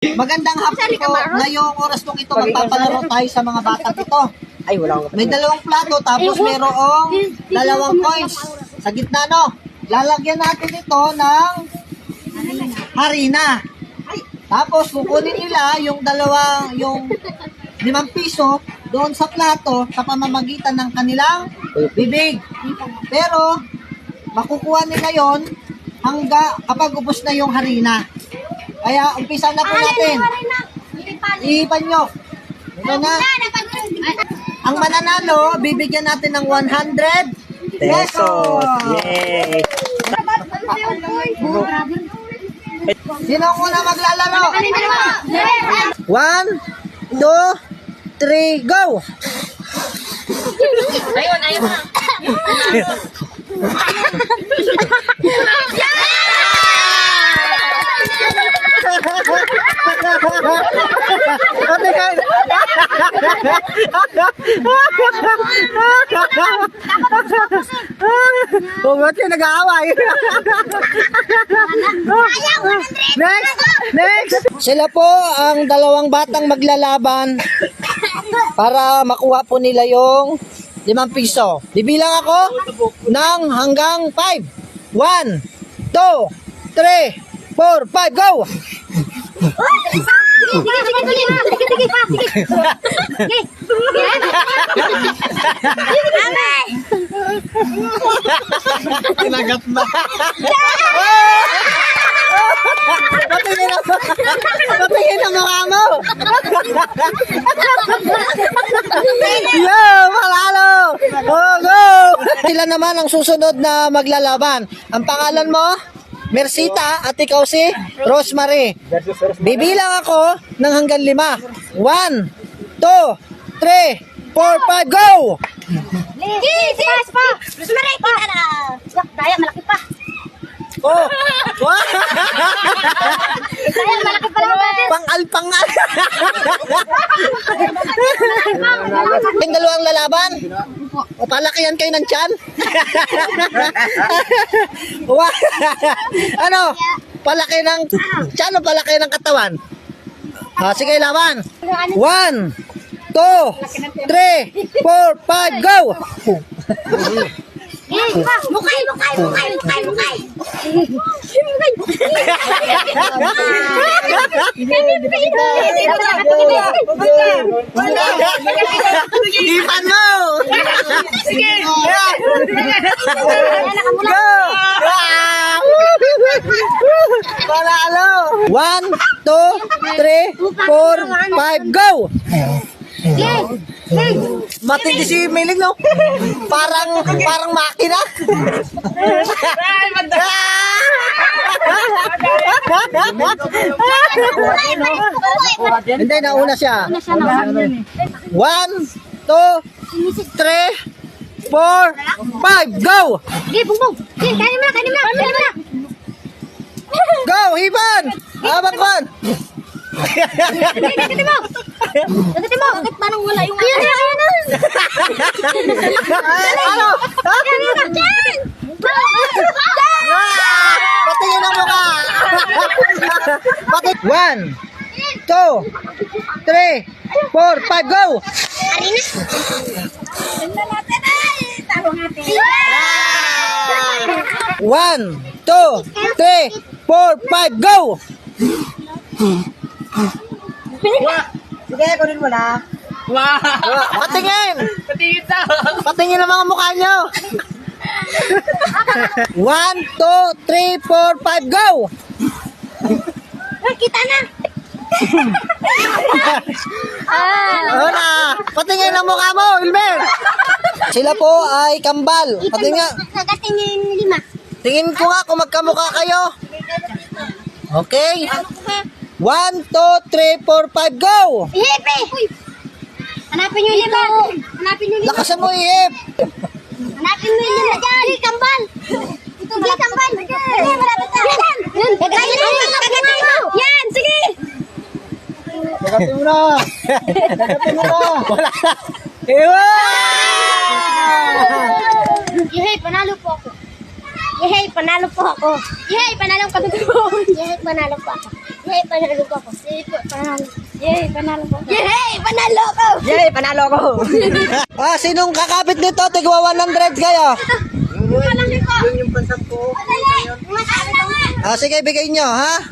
Magandang hapon po. Ngayong oras kong ito, magpapalaro tayo sa mga batang ito. Ay, wala akong May dalawang plato, tapos mayroong dalawang coins. Sa gitna, no? Lalagyan natin ito ng harina. Tapos, kukunin nila yung yung 5 piso doon sa plato sa pamamagitan ng kanilang bibig. Pero, makukuha nila yon kapag ubos na yung harina. Kaya, umpisa na po natin. Ihipan nyo. Ito na. Ang mananalo, bibigyan natin ng 100 pesos. Yay! Sino ang una maglalaro? 1, 2, 3, go! Ayun. Oh, ba't kayo nag-aaway? Next! Sila po ang dalawang batang maglalaban para makuha po nila yung 5 piso. Bibilang ako ng hanggang 5. 1, 2, 3, 4, 5, go! Tinagat na. Patingin ang mukha mo. Yo, malalo. Oh, go. Sila naman ang susunod na maglalaban. Ang pangalan mo? Mercita, at ikaw si Rosemary. Bibilang ako ng hanggang 5. 1, 2, 3, 4, 5, go! Rosemary, kita na. Daya, malaki pa. Oh! Daya, malaki pa lang natin. Pangal-pangal! Yung dalawang lalaban? O palakihan kayo ng tiyan? Ano? Palaki ng tiyan o palaki ng katawan? Sige, laban! 1, 2, 3, 4, 5, go! Mukay. Ipan mo! Sige. Go! Panalo! 1, 2, 3, 4, 5, go! Matindi si Miling, no? Parang makina. Hindi, nauna siya. 1, 2, 3, 4, 5, go! Sige, bungbong. Sige, kanin mo na. Go, Iban! Abang kon! Dakitin mo. Bakit parang wala yung... Ayan. Ano? Patingin ang mukha! 1, 2, 3, 4, 5, go! Arina. Ganda natin ay. Talo natin. 1, 2, 3, 4, 5, go! Sige, kunin mo na. Wow! Patingin! Patingin daw! Patingin ang mga mukha nyo! 1, 2, 3, 4, 5, go! Kita na. Wala! Patingin ang mukha mo, Ilmer! Sila po ay kambal. Patingin. Nagating yung 5. Tingin ko nga kung magkamukha kayo. Okay? 1, 2, 3, 4, 5, go! Ihipe! Hanapin yung 5. Lakasan mo, ihip! Hanapin mo yung 5 dyan. Di, kambal. Ito, di, kambal. Sige, malapit na. Yun, kagatin mo. Yan, sige. Lakasin mo na! Lakasin mo na! Wala na! Iwan! Yehey, panalo po ako. Yehey, panalo po ako. Yehey, panalo ka dito. Yehey, panalo po ako. Yay, panalo ko. Yay, panalo. Yay, panalo ko. Yay, panalo ko. Yay, panalo ko. Sinong kakapit nito? Tigwa 100 kayo. Yun yung pansap ko. Masabi ko nga. Sige, bigay nyo, ha?